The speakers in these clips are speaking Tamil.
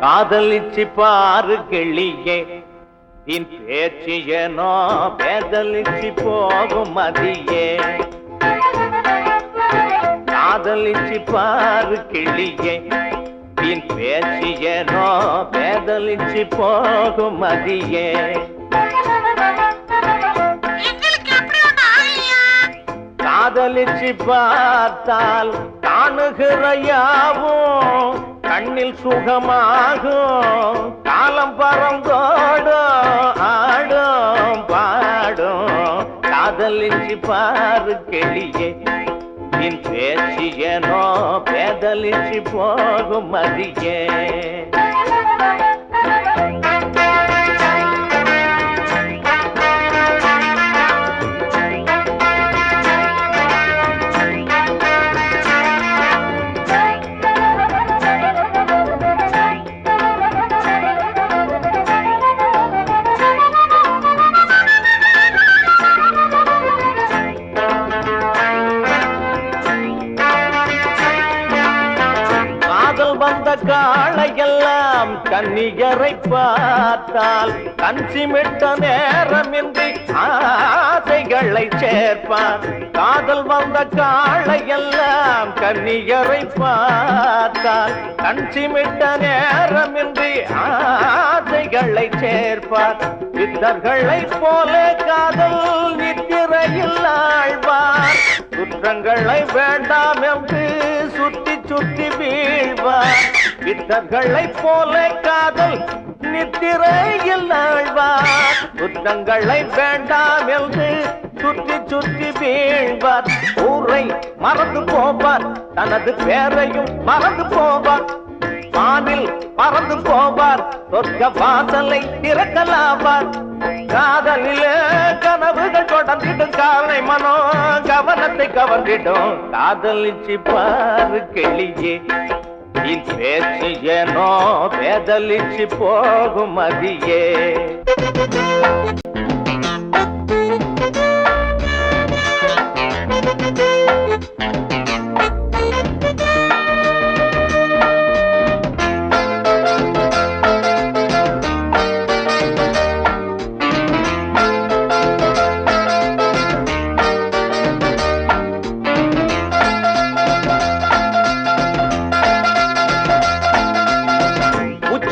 காதலிச்சு பாரு கிளியே இன் பேச்சு ஏனோ பேதலிச்சு போகும் மதியே காதலிச்சு பாரு கிளியே இன் பேச்சு ஏனோ பேதலிச்சு போகும் மதியே காதலிச்சு பார்த்தால் காணுகிற யாவும் கண்ணில் சுகமாகும் காலம் பறந்தோடும் ஆடும் பாடும் காதலிச்சு பாரு கிளியே இன் பேச்சு ஏனோ பேதலிச்சு போகும் மதியே வந்த காளையெல்லாம் கன்னியரை பார்த்தால் கஞ்சிமிட்ட நேரமின்றி ஆசைகளை சேர்ப்பான் காதல் வந்த காளையெல்லாம் கன்னியரை பார்த்தால் கஞ்சிமிட்ட நேரமின்றி ஆசைகளை சேர்ப்பான் சித்தர்களை போல காதல் நித்திரையில் ஆழ்வார் குற்றங்களை வேண்டாம் என்று சுற்றி சுற்றி வீழ்வார் வித்தர்களை போல காதல் நித்திரையில் ஆழ்வார் குற்றங்களை வேண்டாம் என்று சுற்றி சுற்றி வீழ்வார் ஊரை மறந்து போவார் தனது பேரையும் மறந்து போவார் வானில் பறந்து போவார் சொர்க்க வாசலை திறக்கலாவார் காதலிலே கனவுகள் தொடர்ந்திடும் காலை மனோ கவனத்தை கவர்ந்திடும் காதலிச்சு பாரு கிளியே இன் பேச்சு ஏனோ பேதலிச்சு போகும் மதியே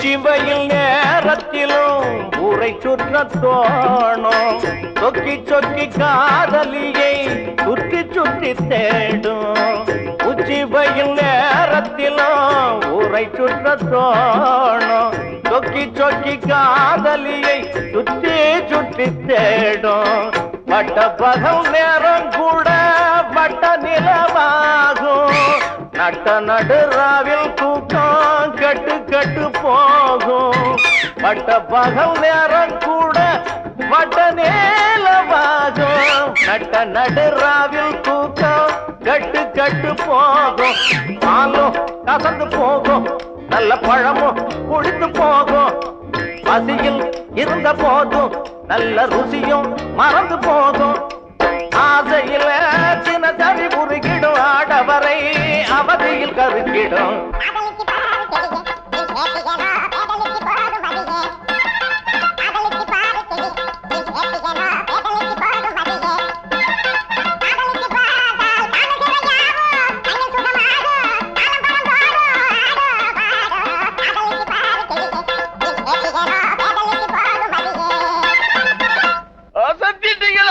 சிவையில் நேரத்திலும் ஊரை சுற்ற தோணும் சொக்கி சொக்கி காதலியை சுற்றி சுற்றி தேடும் உச்சிவையில் நேரத்திலும் ஊரை சுற்ற தோணும் சொக்கி சொக்கி காதலியை சுற்றி சுற்றி தேடும் வட்ட பகல் நேரம் கூட வட்ட நிலவாகும் நட்ட நடுராவில் தூக்கம் கட்டு கட்டு போகும் வட்ட பகல் நேரம் கூட வட்ட நேலவாகும் நட்ட நடுராவில் தூக்கம் கட்டு கட்டு போகும் பாலும் கசந்து போகும் நல்ல பழமும் குடித்து போகும் பசியில் இருந்த போதும் நல்ல ருசியும் மறந்து போகும் ஆசையில தினசரி உருகிடும் ஆடவரை அவதியில் கருக்கிடும்